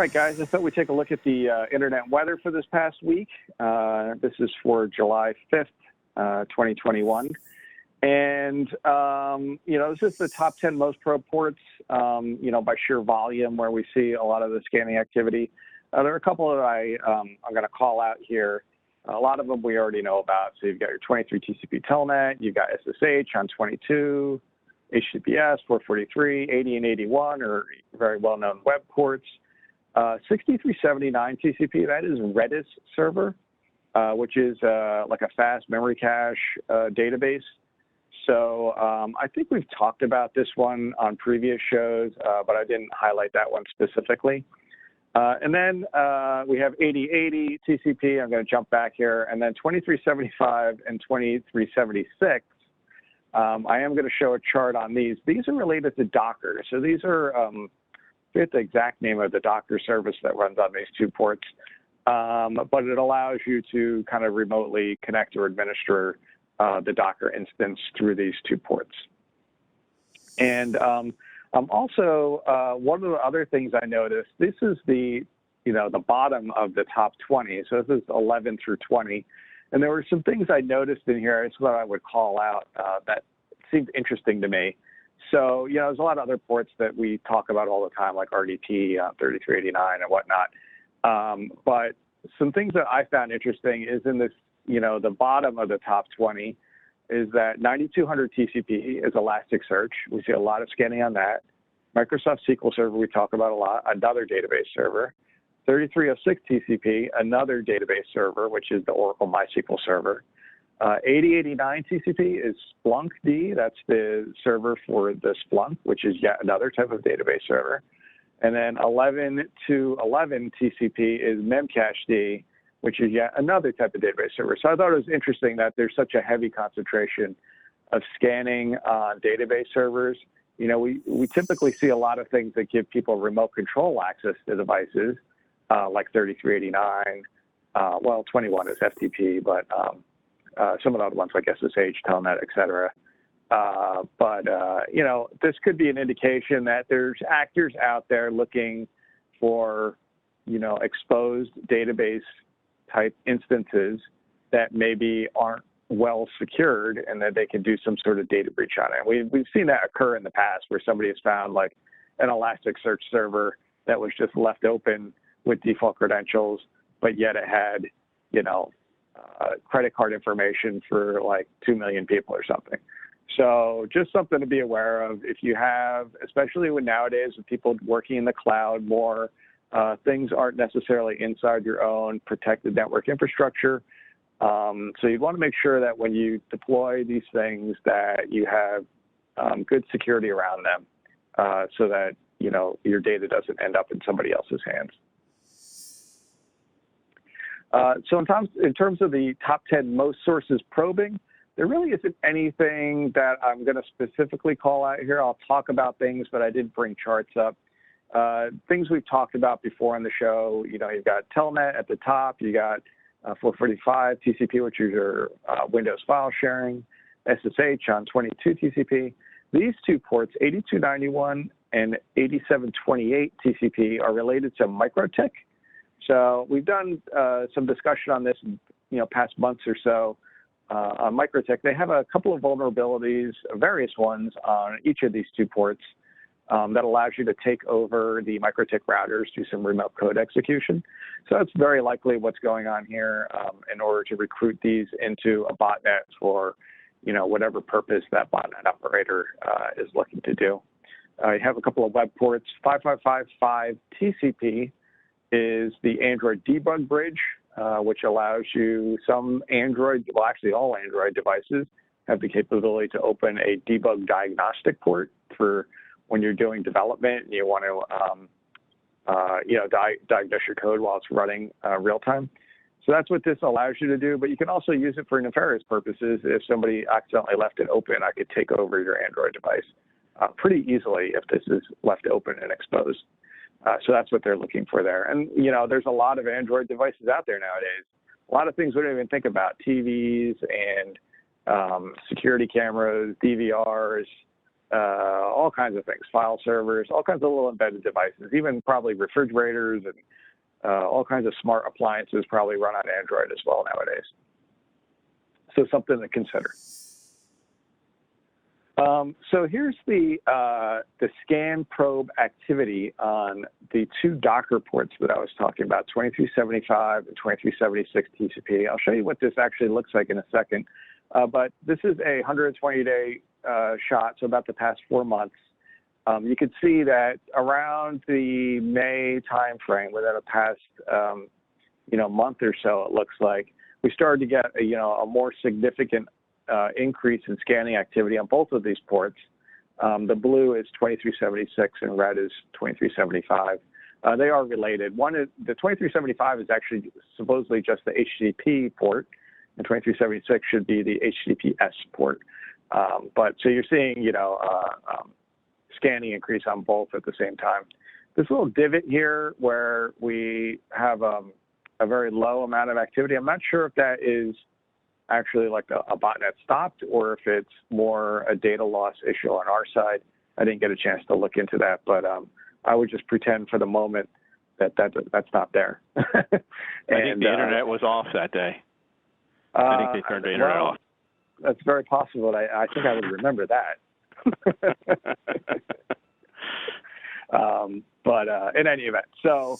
right, guys, I thought we'd take a look at the internet weather for this past week. This is for July 5th, 2021. And, this is the top 10 most probe ports, by sheer volume where we see a lot of the scanning activity. There are a couple that I'm going to call out here. A lot of them we already know about. So you've got your 23 TCP telnet, you've got SSH on 22, HTTPS 443, 80 and 81 are very well-known web ports. 6379 TCP, that is Redis server, which is like a fast memory cache database. So I think we've talked about this one on previous shows, but I didn't highlight that one specifically. And then we have 8080 TCP. I'm going to jump back here. And then 2375 and 2376. I am going to show a chart on these. These are related to Docker. So these are forget the exact name of the Docker service that runs on these two ports, but it allows you to kind of remotely connect or administer the Docker instance through these two ports. And also, one of the other things I noticed, this is the bottom of the top 20. So this is 11 through 20. And there were some things I noticed in here, I thought I would call out that seemed interesting to me. So, there's a lot of other ports that we talk about all the time, like RDP, 3389 and whatnot. But some things that I found interesting is in this, the bottom of the top 20 is that 9200 TCP is Elasticsearch. We see a lot of scanning on that. Microsoft SQL Server, we talk about a lot, another database server. 3306 TCP, another database server, which is the Oracle MySQL server. 8089 TCP is Splunk D. That's the server for the Splunk, which is yet another type of database server. And then 11 to 11 TCP is Memcached, which is yet another type of database server. So I thought it was interesting that there's such a heavy concentration of scanning on database servers. We typically see a lot of things that give people remote control access to devices, like 3389. 21 is FTP, but some of the other ones like SSH, Telnet, et cetera. This could be an indication that there's actors out there looking for, exposed database type instances that maybe aren't well secured and that they can do some sort of data breach on it. We've seen that occur in the past where somebody has found like an Elasticsearch server that was just left open with default credentials, but yet it had, credit card information for like 2 million people or something. So just something to be aware of if you have, especially nowadays with people working in the cloud more, things aren't necessarily inside your own protected network infrastructure. So you'd want to make sure that when you deploy these things that you have good security around them so that, your data doesn't end up in somebody else's hands. So in terms of the top 10 most sources probing, there really isn't anything that I'm going to specifically call out here. I'll talk about things, but I did bring charts up. Things we've talked about before on the show, you've got Telnet at the top, you got 445 TCP, which is your Windows file sharing, SSH on 22 TCP. These two ports, 8291 and 8728 TCP, are related to MikroTik. So we've done some discussion on this, past months or so on MikroTik. They have a couple of vulnerabilities, various ones on each of these two ports that allows you to take over the MikroTik routers, do some remote code execution. So that's very likely what's going on here in order to recruit these into a botnet for, whatever purpose that botnet operator is looking to do. You have a couple of web ports. 5555 TCP is the Android debug bridge, which allows you some Android, well, actually all Android devices have the capability to open a debug diagnostic port for when you're doing development and you want to, diagnose your code while it's running real time. So that's what this allows you to do, but you can also use it for nefarious purposes. If somebody accidentally left it open, I could take over your Android device pretty easily if this is left open and exposed. So that's what they're looking for there. And, there's a lot of Android devices out there nowadays. A lot of things we don't even think about, TVs and security cameras, DVRs, all kinds of things, file servers, all kinds of little embedded devices, even probably refrigerators and all kinds of smart appliances probably run on Android as well nowadays. So something to consider. So here's the scan probe activity on the two Docker ports that I was talking about, 2375 and 2376 TCP. I'll show you what this actually looks like in a second. But this is a 120-day shot, so about the past 4 months. You can see that around the May timeframe, within the past month or so, it looks like we started to get a more significant increase in scanning activity on both of these ports. The blue is 2376 and red is 2375. They are related. One is the 2375 is actually supposedly just the HTTP port, and 2376 should be the HTTPS port. But so you're seeing scanning increase on both at the same time. This little divot here where we have a very low amount of activity, I'm not sure if that is actually like a botnet stopped or if it's more a data loss issue on our side. I didn't get a chance to look into that, but I would just pretend for the moment that that's not there. I think the internet was off that day. I think they turned the internet off. That's very possible. I think I would remember that. But in any event, so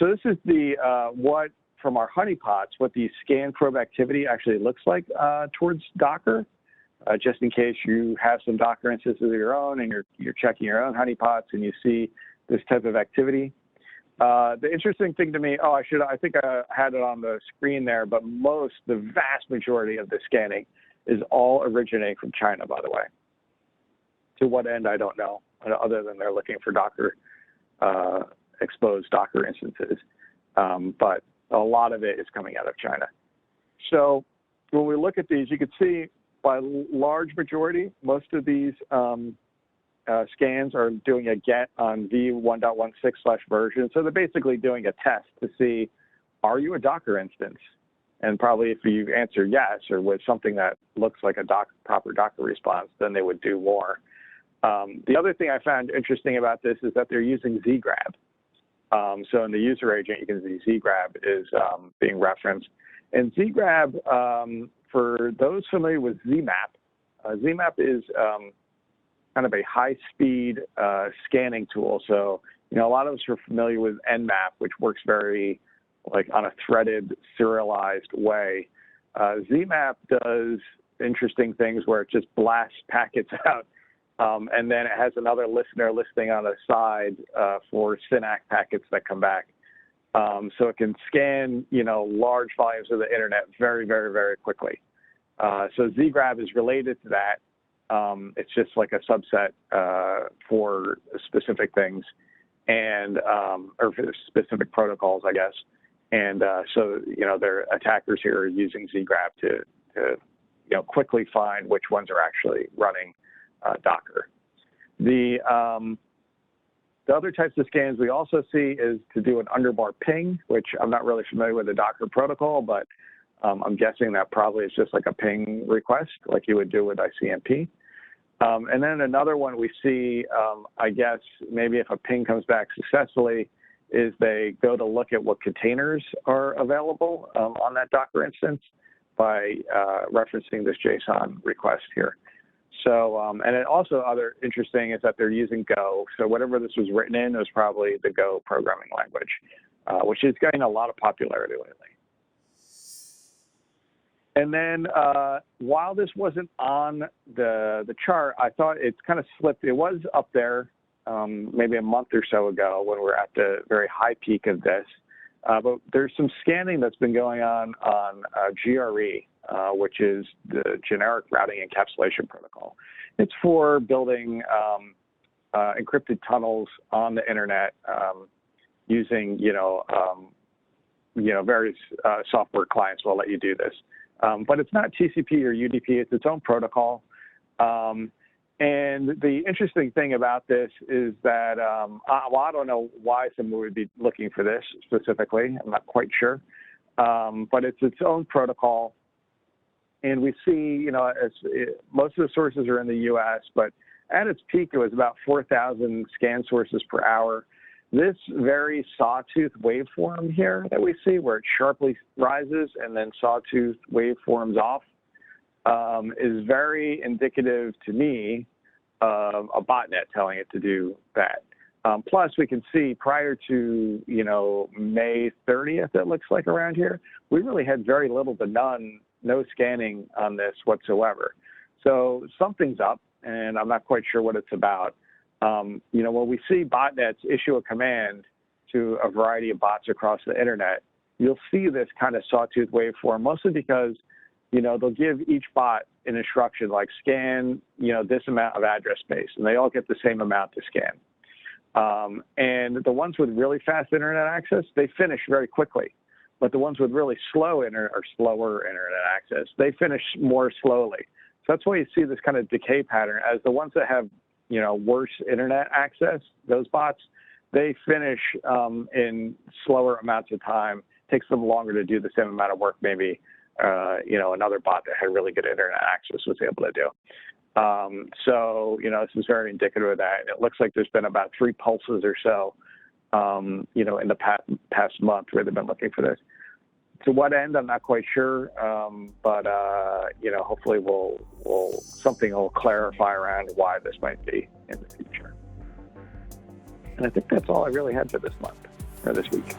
this is the what from our honeypots, what the scan probe activity actually looks like towards Docker, just in case you have some Docker instances of your own and you're checking your own honeypots and you see this type of activity. The interesting thing to me, I think I had it on the screen there, but the vast majority of the scanning is all originating from China, by the way. To what end, I don't know, other than they're looking for Docker, exposed Docker instances. But a lot of it is coming out of China. So when we look at these, you can see by large majority, most of these scans are doing a get on v1.16/version. So they're basically doing a test to see, are you a Docker instance? And probably if you answer yes, or with something that looks like a proper Docker response, then they would do more. The other thing I found interesting about this is that they're using zgrab. So in the user agent, you can see zgrab is being referenced. And zgrab, for those familiar with ZMAP, ZMAP is kind of a high-speed scanning tool. So, a lot of us are familiar with Nmap, which works very like on a threaded, serialized way. ZMAP does interesting things where it just blasts packets out. And then it has another listener listening on the side for SYNAC packets that come back. So it can scan, large volumes of the internet very, very, very quickly. So zgrab is related to that. It's just like a subset for specific things or for specific protocols, I guess. And so, their attackers here are using zgrab to quickly find which ones are actually running Docker. The other types of scans we also see is to do an underbar ping, which I'm not really familiar with the Docker protocol, but I'm guessing that probably is just like a ping request like you would do with ICMP. And then another one we see, I guess, maybe if a ping comes back successfully, is they go to look at what containers are available on that Docker instance by referencing this JSON request here. So, and it also other interesting is that they're using Go. So whatever this was written in was probably the Go programming language, which is getting a lot of popularity lately. And then while this wasn't on the chart, I thought it's kind of slipped. It was up there maybe a month or so ago when we were at the very high peak of this. But there's some scanning that's been going on GRE, which is the generic routing encapsulation protocol. It's for building encrypted tunnels on the internet using, various software clients will let you do this. But it's not TCP or UDP, it's its own protocol. And the interesting thing about this is that, I don't know why someone would be looking for this specifically. I'm not quite sure. But it's its own protocol. And we see, most of the sources are in the U.S., but at its peak, it was about 4,000 scan sources per hour. This very sawtooth waveform here that we see, where it sharply rises and then sawtooth waveforms off, is very indicative to me of a botnet telling it to do that. Plus, we can see prior to, May 30th, it looks like around here, we really had very little to no scanning on this whatsoever. So something's up, and I'm not quite sure what it's about. When we see botnets issue a command to a variety of bots across the internet, you'll see this kind of sawtooth waveform, mostly because, they'll give each bot an instruction like scan, this amount of address space, and they all get the same amount to scan. And the ones with really fast internet access, they finish very quickly. But the ones with really slower internet access, they finish more slowly. So that's why you see this kind of decay pattern. As the ones that have, worse internet access, those bots, they finish in slower amounts of time. It takes them longer to do the same amount of work maybe, another bot that had really good internet access was able to do. So, this is very indicative of that. It looks like there's been about 3 pulses or so, in the past month where they've been looking for this. To what end, I'm not quite sure, but hopefully something will clarify around why this might be in the future. And I think that's all I really had for this month, or this week.